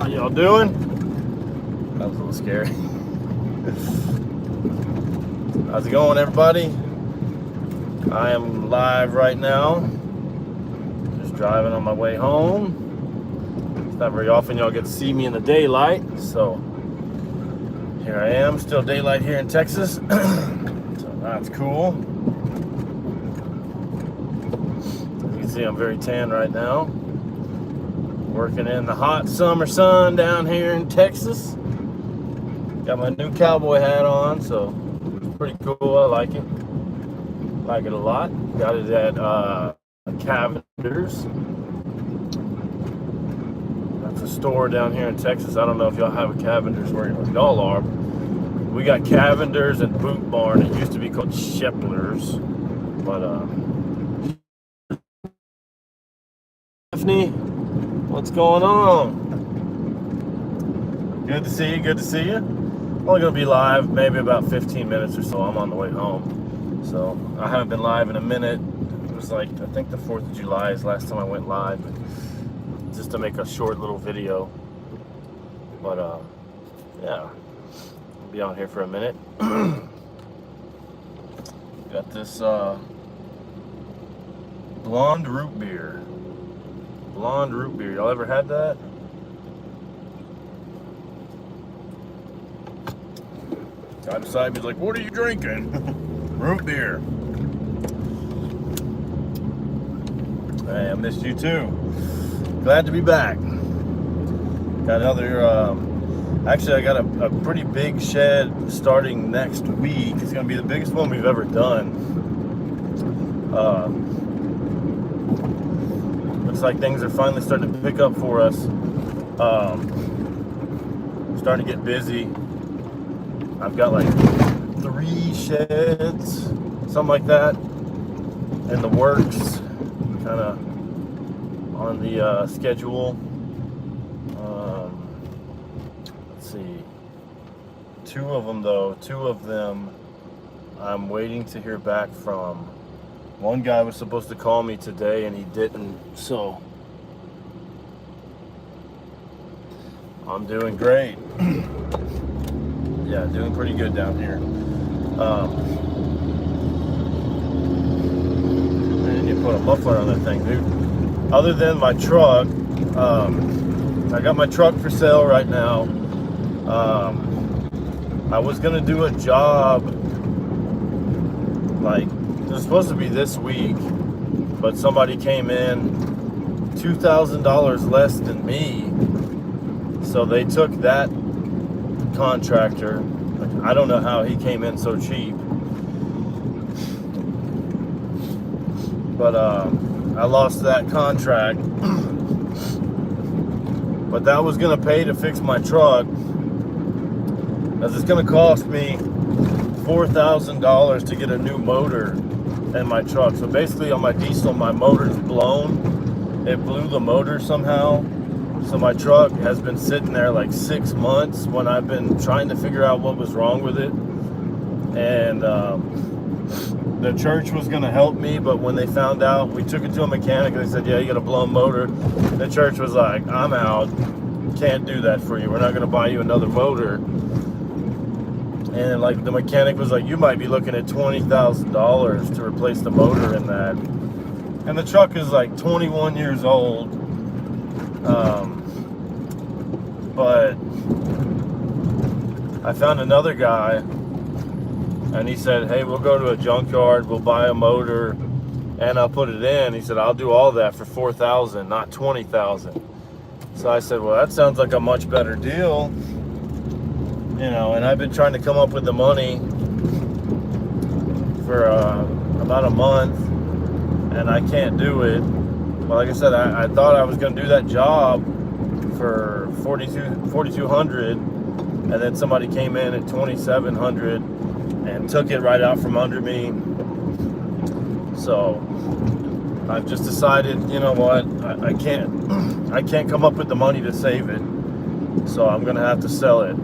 How y'all doing? That was a little scary. How's it going, everybody? I am live right now. Just driving on my way home. It's not very often y'all get to see me in the daylight, so here I am, still daylight here in Texas. So that's cool. As you can see, I'm very tan right now. Working in the hot summer sun down here in Texas. Got my new cowboy hat on, so it's pretty cool. I like it. Like it a lot. Got it at Cavender's. That's a store down here in Texas. I don't know if y'all have a Cavender's where y'all are. We got Cavender's and Boot Barn. It used to be called Shepler's, but Stephanie, what's going on? Good to see you. Good to see you. I'm only gonna be live maybe about 15 minutes or so. I'm on the way home, so I haven't been live in a minute. It was like, I think the 4th of July is last time I went live, just to make a short little video. But yeah, I'll be out here for a minute. Got this blonde root beer. Blonde root beer. Y'all ever had that? Guy beside me was like, "What are you drinking?" Root beer. Hey, I missed you too. Glad to be back. Got another, actually I got a pretty big shed starting next week. It's gonna be the biggest one we've ever done. Looks like things are finally starting to pick up for us. Starting to get busy. I've got like 3 sheds, something like that, in the works, kind of on the schedule. Let's see, 2 of them I'm waiting to hear back from. One guy was supposed to call me today and he didn't, so I'm doing great. Yeah, doing pretty good down here. I need to put a muffler on that thing, dude. Other than my truck, I got my truck for sale right now. I was gonna do a job, like, it was supposed to be this week, but somebody came in $2,000 less than me, so they took that contractor. I don't know how he came in so cheap, but I lost that contract. But that was gonna pay to fix my truck, as it's gonna cost me $4,000 to get a new motor in my truck. So basically on my diesel, my motor's blown. It blew the motor somehow. So my truck has been sitting there like 6 months when I've been trying to figure out what was wrong with it. And the church was gonna help me, but when they found out, we took it to a mechanic and they said, "Yeah, you got a blown motor." The church was like, "I'm out, can't do that for you. We're not gonna buy you another motor." And like the mechanic was like, "You might be looking at $20,000 to replace the motor in that." And the truck is like 21 years old. But I found another guy and he said, "Hey, we'll go to a junkyard, we'll buy a motor and I'll put it in." He said, "I'll do all that for $4,000, not $20,000. So I said, "Well, that sounds like a much better deal." You know, and I've been trying to come up with the money for about a month and I can't do it. Well, like I said, I thought I was going to do that job for $4,200, and then somebody came in at $2,700 and took it right out from under me. So I've just decided, you know what, I can't come up with the money to save it. So I'm going to have to sell it,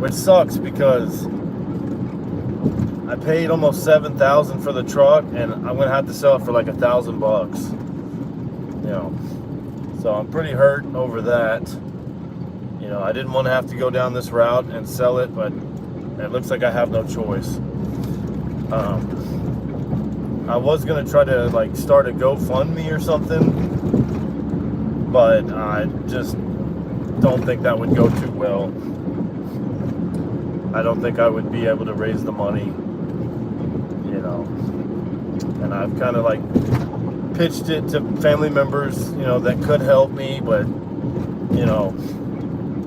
which sucks because I paid almost $7,000 for the truck, and I'm gonna have to sell it for like $1,000 bucks. You know, So I'm pretty hurt over that. You know, I didn't want to have to go down this route and sell it, but it looks like I have no choice. I was gonna try to like start a GoFundMe or something, but I just don't think that would go too well. I don't think I would be able to raise the money, you know. And I've kind of like pitched it to family members, you know, that could help me, but you know,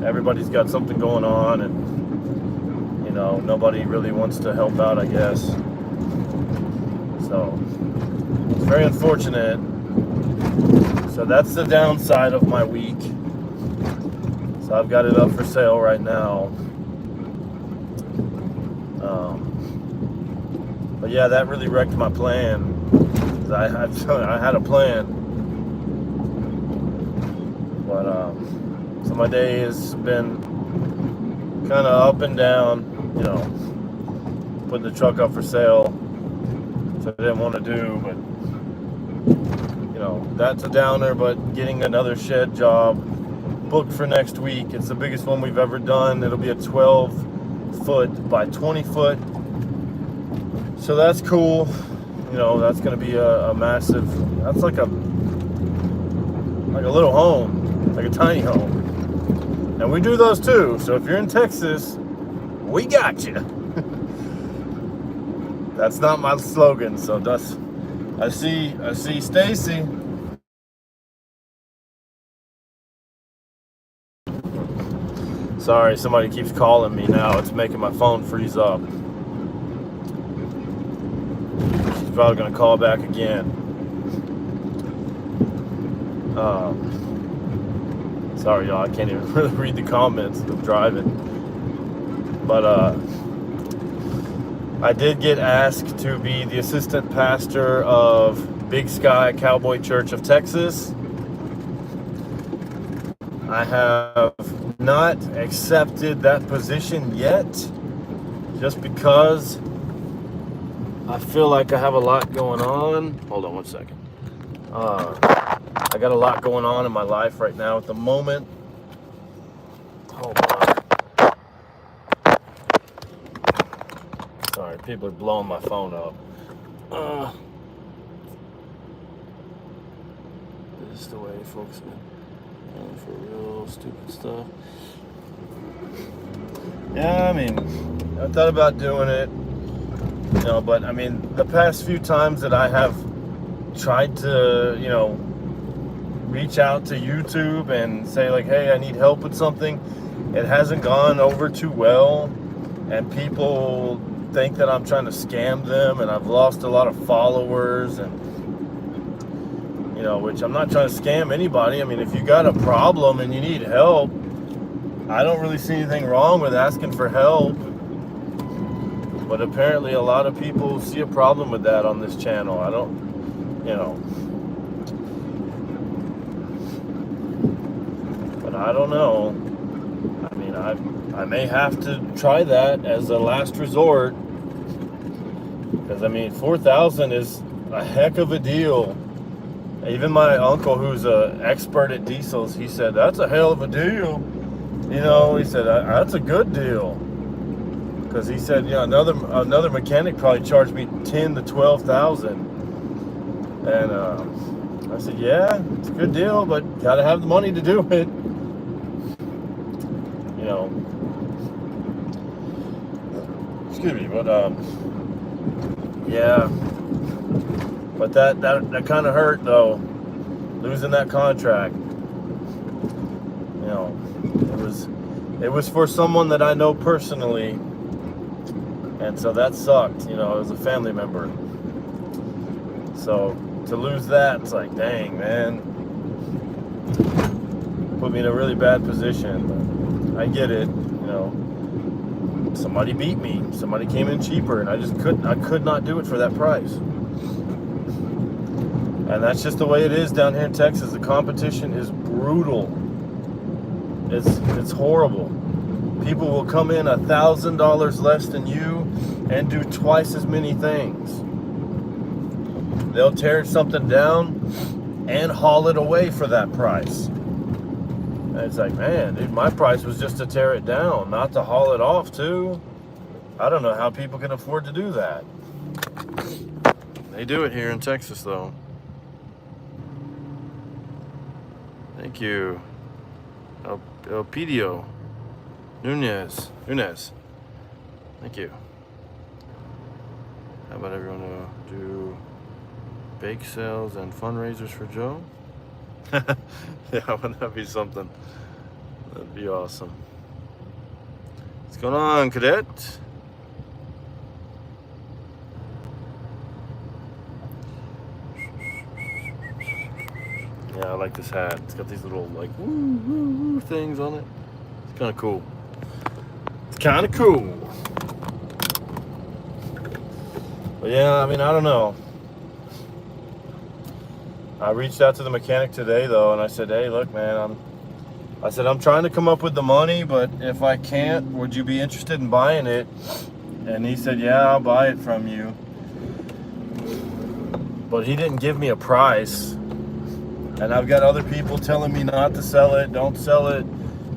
everybody's got something going on, and you know, nobody really wants to help out, I guess. So it's very unfortunate. So that's the downside of my week. So I've got it up for sale right now. But yeah, that really wrecked my plan. I had a plan, but so my day has been kind of up and down. You know, putting the truck up for sale, which I didn't want to do, but you know, that's a downer. But getting another shed job booked for next week. It's the biggest one we've ever done. It'll be a 12-foot by 20-foot. So that's cool. You know, that's going to be a massive, that's like a little home, like a tiny home. And we do those too. So if you're in Texas, we got you. That's not my slogan. So that's, I see Stacy. Sorry, somebody keeps calling me now. It's making my phone freeze up. She's probably going to call back again. Sorry, y'all. I can't even really read the comments. I'm driving. But I did get asked to be the assistant pastor of Big Sky Cowboy Church of Texas. I have not accepted that position yet, just because I feel like I have a lot going on. Hold on one second. I got a lot going on in my life right now at the moment. Hold on. Sorry, people are blowing my phone up. This is the way folks are for real stupid stuff. Yeah, I mean, I thought about doing it, you know, but I mean, the past few times that I have tried to, you know, reach out to YouTube and say like, hey, I need help with something, it hasn't gone over too well, and people think that I'm trying to scam them, and I've lost a lot of followers, and you know, which I'm not trying to scam anybody. I mean, if you got a problem and you need help, I don't really see anything wrong with asking for help. But apparently a lot of people see a problem with that on this channel. I don't, you know. But I don't know. I mean, I may have to try that as a last resort. Because, I mean, $4,000 is a heck of a deal. Even my uncle, who's an expert at diesels, he said, that's a hell of a deal. You know, he said, that's a good deal. Because he said, you know, another mechanic probably charged me $10,000 to $12,000. And I said, yeah, it's a good deal, but got to have the money to do it. You know. Excuse me, but, yeah. But that kind of hurt, though, losing that contract. You know, it was for someone that I know personally, and so that sucked. You know, it was a family member. So to lose that, it's like, dang, man, put me in a really bad position. But I get it. You know, somebody beat me. Somebody came in cheaper, and I could not do it for that price. And that's just the way it is down here in Texas. The competition is brutal. It's horrible. People will come in $1,000 less than you and do twice as many things. They'll tear something down and haul it away for that price. And it's like, man, dude, my price was just to tear it down, not to haul it off too. I don't know how people can afford to do that. They do it here in Texas, though. Thank you. Elpidio Nunez. Thank you. How about everyone do bake sales and fundraisers for Joe? Yeah, wouldn't that be something? That'd be awesome. What's going on, Cadet? Yeah, I like this hat. It's got these little like woo things on it. It's kind of cool. It's kind of cool. But yeah, I mean, I don't know. I reached out to the mechanic today though, and I said, "Hey, look, man, I'm trying to come up with the money, but if I can't, would you be interested in buying it?" And he said, "Yeah, I'll buy it from you." But he didn't give me a price. And I've got other people telling me not to sell it, don't sell it.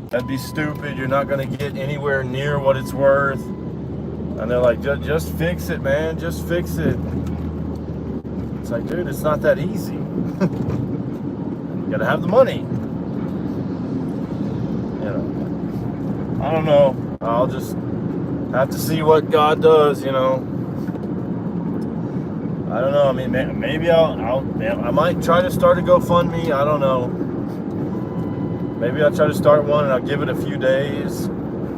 That'd be stupid. You're not going to get anywhere near what it's worth. And they're like, just fix it, man. Just fix it. It's like, dude, it's not that easy. You got to have the money. You know, I don't know. I'll just have to see what God does, you know. I don't know. I mean, maybe I might try to start a GoFundMe. I don't know. Maybe I'll try to start one and I'll give it a few days,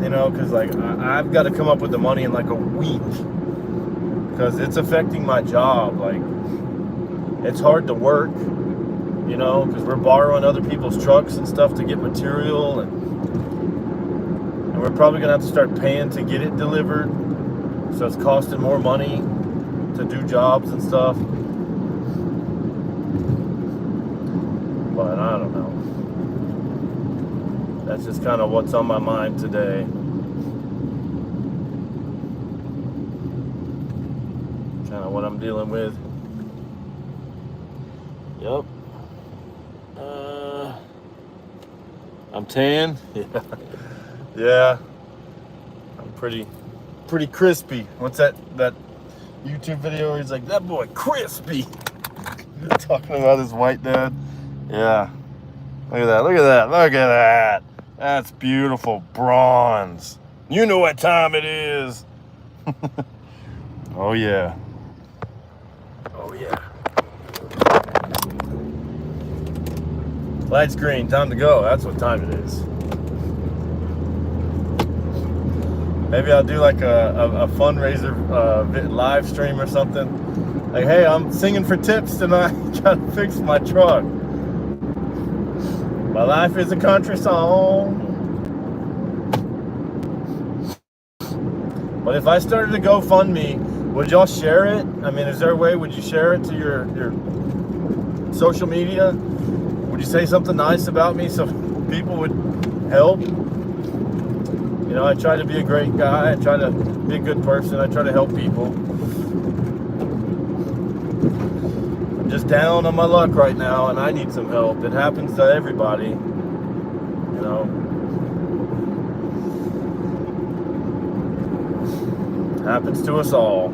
you know, because like I've got to come up with the money in like a week because it's affecting my job. Like, it's hard to work, you know, because we're borrowing other people's trucks and stuff to get material, and we're probably gonna have to start paying to get it delivered, so it's costing more money to do jobs and stuff. But I don't know. That's just kind of what's on my mind today. Kind of what I'm dealing with. Yep. I'm tan. Yeah. Yeah. I'm pretty crispy. What's that YouTube video where he's like, that boy crispy? Talking about his white dad. Yeah. Look at that. That's beautiful bronze. You know what time it is. Oh yeah. Lights green, time to go. That's what time it is. Maybe I'll do like a fundraiser live stream or something. Like, hey, I'm singing for tips tonight. Gotta fix my truck. My life is a country song. But if I started a GoFundMe, would y'all share it? I mean, is there a way, would you share it to your social media? Would you say something nice about me so people would help? You know, I try to be a great guy. I try to be a good person. I try to help people. I'm just down on my luck right now, and I need some help. It happens to everybody, you know. It happens to us all.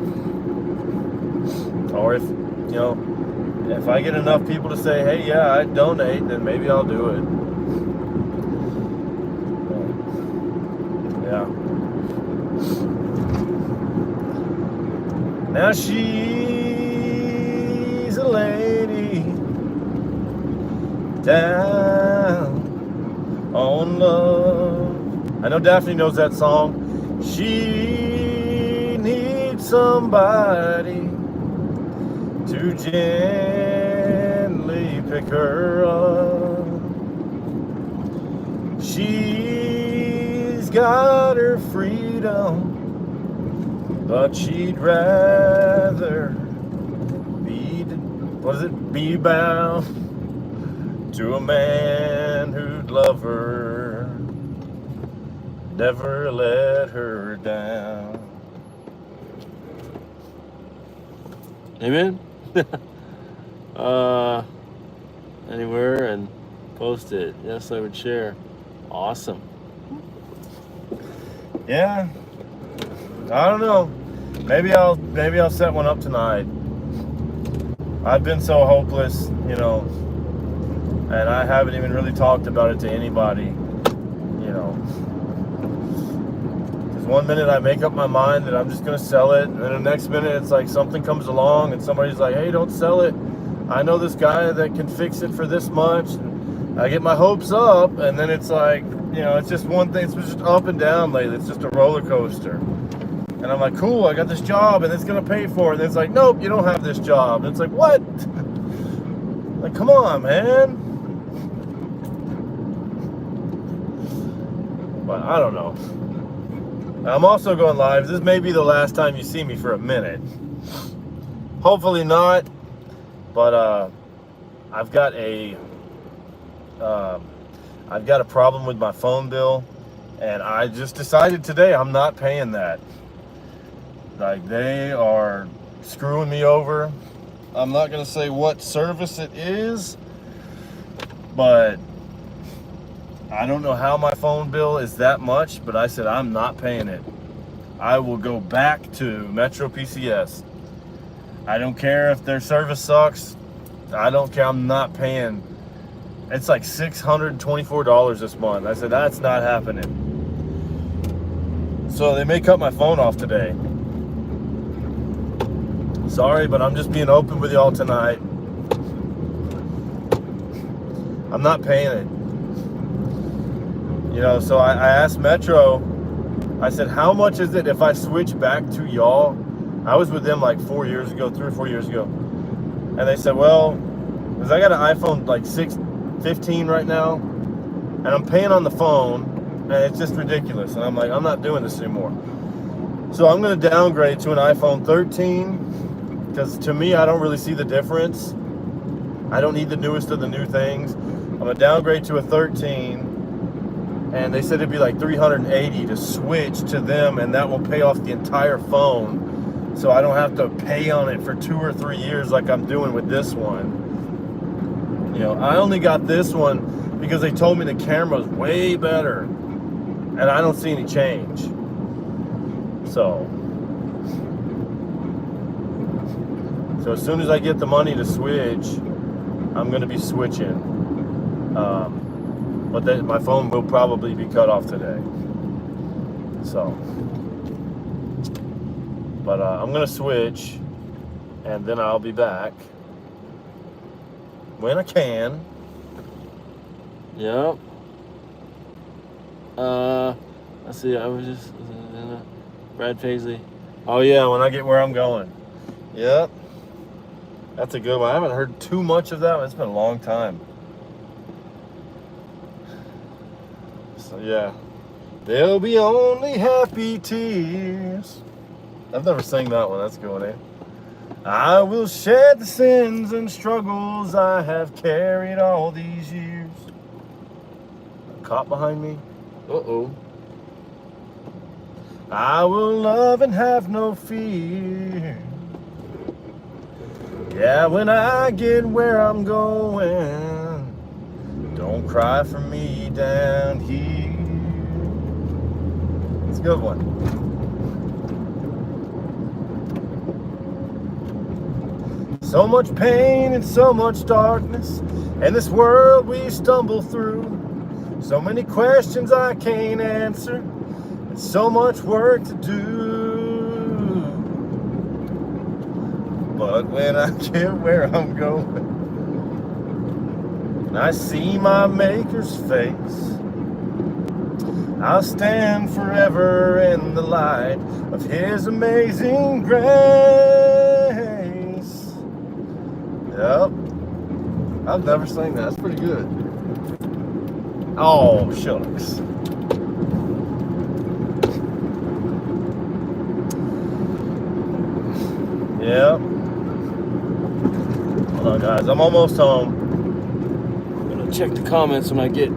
Or if, you know, if I get enough people to say, hey, yeah, I'd donate, then maybe I'll do it. Yeah. Now she's a lady down on love. I know Daphne knows that song. She needs somebody to gently pick her up. She's got her freedom, but she'd rather be bound to a man who'd love her, never let her down. Amen. anywhere and post it. Yes, I would share. Awesome. Yeah. I don't know. Maybe I'll set one up tonight. I've been so hopeless, you know, and I haven't even really talked about it to anybody, you know. Because one minute I make up my mind that I'm just going to sell it, and then the next minute it's like something comes along and somebody's like, hey, don't sell it. I know this guy that can fix it for this much. And I get my hopes up, and then it's like, you know, it's just one thing. It's just up and down lately. It's just a roller coaster. And I'm like, cool, I got this job, and it's going to pay for it. And it's like, nope, you don't have this job. And it's like, what? Like, come on, man. But I don't know. I'm also going live. This may be the last time you see me for a minute. Hopefully not. But I've got a problem with my phone bill, and I just decided today I'm not paying that. Like, they are screwing me over. I'm not gonna say what service it is, but I don't know how my phone bill is that much, but I said I'm not paying it. I will go back to Metro PCS. I don't care if their service sucks. I don't care. I'm not paying. It's like $624 this month. I said, that's not happening. So they may cut my phone off today. Sorry, but I'm just being open with y'all tonight. I'm not paying it. You know, so I asked Metro, I said, how much is it if I switch back to y'all? I was with them like 3 or 4 years ago. And they said, well, because I got an iPhone like 15 right now, and I'm paying on the phone, and it's just ridiculous. And I'm like, I'm not doing this anymore. So I'm going to downgrade to an iPhone 13, because to me, I don't really see the difference. I don't need the newest of the new things. I'm going to downgrade to a 13, and they said it'd be like $380 to switch to them, and that will pay off the entire phone. So I don't have to pay on it for 2 or 3 years like I'm doing with this one. You know, I only got this one because they told me the camera's way better, and I don't see any change. So as soon as I get the money to switch, I'm going to be switching. But my phone will probably be cut off today. So, but I'm going to switch, and then I'll be back when I can. Yep. Let's see, I was just Brad Paisley. Oh yeah, when I get where I'm going. Yep. That's a good one. I haven't heard too much of that one. It's been a long time. So yeah. There'll be only happy tears. I've never sang that one. That's a good one, eh? I will shed the sins and struggles I have carried all these years. A cop behind me? Uh-oh. I will love and have no fear. Yeah, when I get where I'm going, don't cry for me down here. It's a good one. So much pain and so much darkness, and this world we stumble through. So many questions I can't answer, and so much work to do. But when I get where I'm going, and I see my Maker's face, I'll stand forever in the light of His amazing grace. Yep. I've never sang that. That's pretty good. Oh, shucks. Yep. Hold on, guys. I'm almost home. I'm gonna check the comments when I get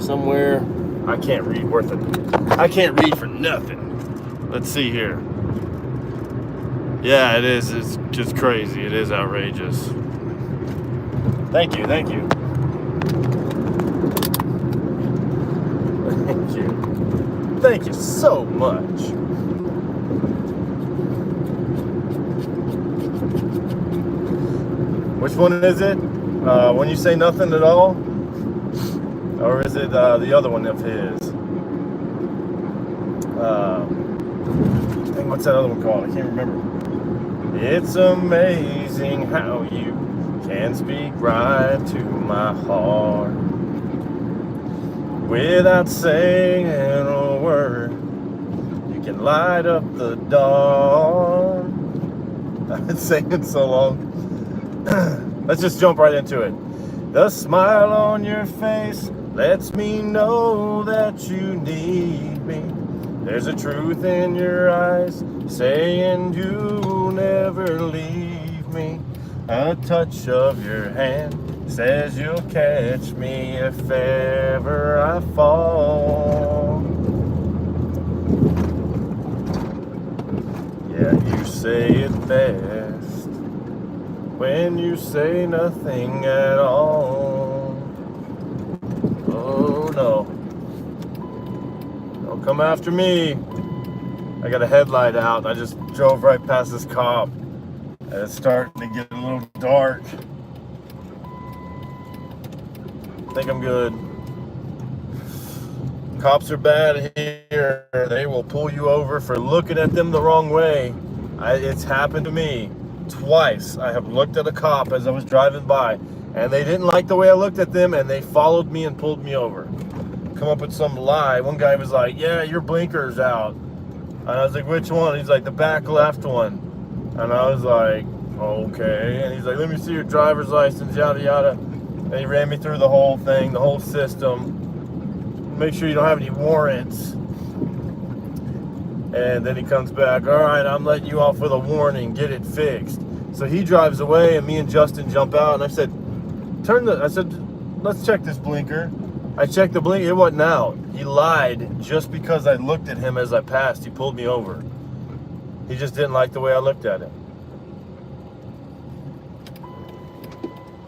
somewhere. I can't read I can't read for nothing. Let's see here. Yeah, it is. It's just crazy. It is outrageous. Thank you. Thank you. Thank you. Thank you so much. Which one is it? When you say nothing at all? Or is it the other one of his? Dang, what's that other one called? I can't remember. It's amazing how you can speak right to my heart without saying a word. You can light up the dark. I've been singing so long. Let's just jump right into it. The smile on your face lets me know that you need me. There's a truth in your eyes saying you'll never leave me. A touch of your hand says you'll catch me if ever I fall. Yeah, you say it best when you say nothing at all. Oh no. Don't come after me. I got a headlight out and I just drove right past this cop. And it's starting to get a little dark. I think I'm good. Cops are bad here. They will pull you over for looking at them the wrong way. It's happened to me twice. I have looked at a cop as I was driving by and they didn't like the way I looked at them and they followed me and pulled me over. Come up with some lie. One guy was like, yeah, your blinker's out. And I was like, which one? He's like, the back left one. And I was like, okay. And he's like, let me see your driver's license, yada yada. And he ran me through the whole thing, the whole system. Make sure you don't have any warrants. And then he comes back, all right, I'm letting you off with a warning, get it fixed. So he drives away and me and Justin jump out and I said, let's check this blinker. I checked the blinker, it wasn't out. He lied just because I looked at him as I passed. He pulled me over. He just didn't like the way I looked at him.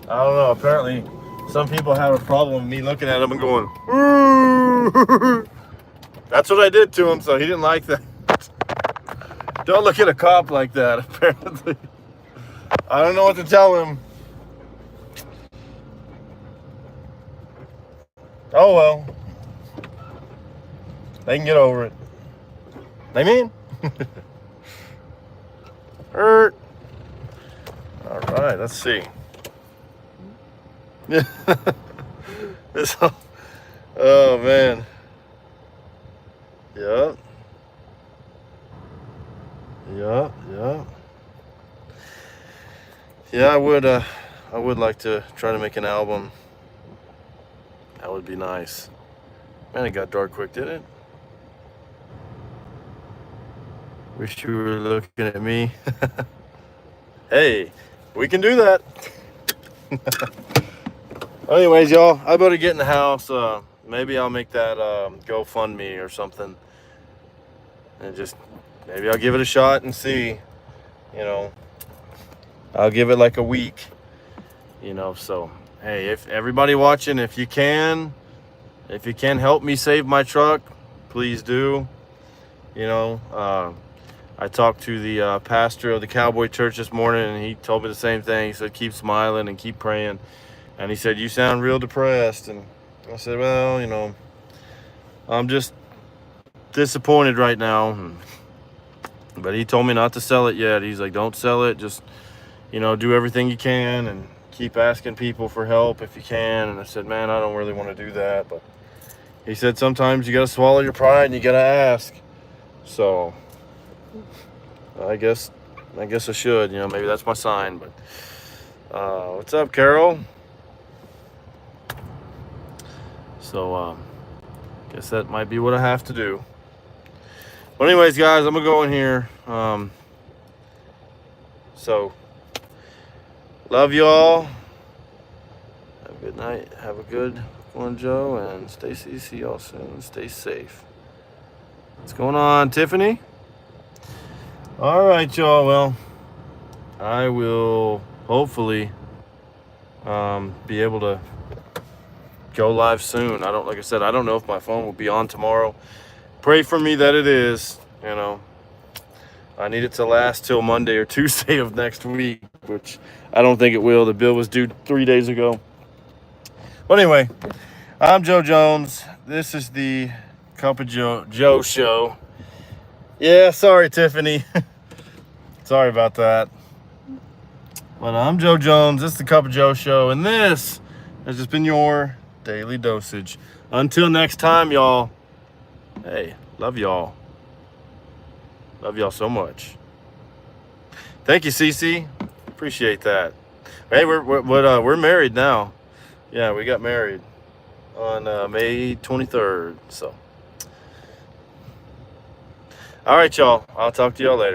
I don't know, apparently some people have a problem with me looking at him and going, ooh. That's what I did to him, so he didn't like that. Don't look at a cop like that, apparently. I don't know what to tell him. Oh well. They can get over it. They mean? Hurt. All right, let's see. Oh man. Yep. Yeah, I would like to try to make an album. That would be nice. Man, it got dark quick, didn't it? Wish you were looking at me. Hey, we can do that. Anyways, y'all, I better get in the house. Maybe I'll make that GoFundMe or something. And just, maybe I'll give it a shot and see, you know. I'll give it like a week, you know, so. Hey, if everybody watching, if you can help me save my truck, please do. You know, I talked to the pastor of the Cowboy Church this morning, and he told me the same thing. He said, keep smiling and keep praying. And he said, you sound real depressed. And I said, well, you know, I'm just disappointed right now. But he told me not to sell it yet. He's like, don't sell it. Just, you know, do everything you can and keep asking people for help if you can. And I said, man, I don't really want to do that. But he said, sometimes you got to swallow your pride and you got to ask. So I guess I should, you know, maybe that's my sign. But what's up, Carol? So guess that might be what I have to do. But anyways, guys, I'm gonna go in here. So love you all. Have a good night. Have a good one, Joe, and Stacy. See y'all soon. Stay safe. What's going on, Tiffany? All right, y'all. Well, I will hopefully be able to go live soon. Like I said, I don't know if my phone will be on tomorrow. Pray for me that it is. You know, I need it to last till Monday or Tuesday of next week, which I don't think it will. The bill was due 3 days ago. But anyway, I'm Joe Jones. This is the Cup of Joe show. Yeah, sorry, Tiffany. Sorry about that. But I'm Joe Jones. This is the Cup of Joe show, and this has just been your daily dosage. Until next time, y'all. Hey, love y'all. Love y'all so much. Thank you, Cece. Appreciate that. Hey, we're married now. Yeah, we got married on May 23rd. So, all right, y'all. I'll talk to y'all later.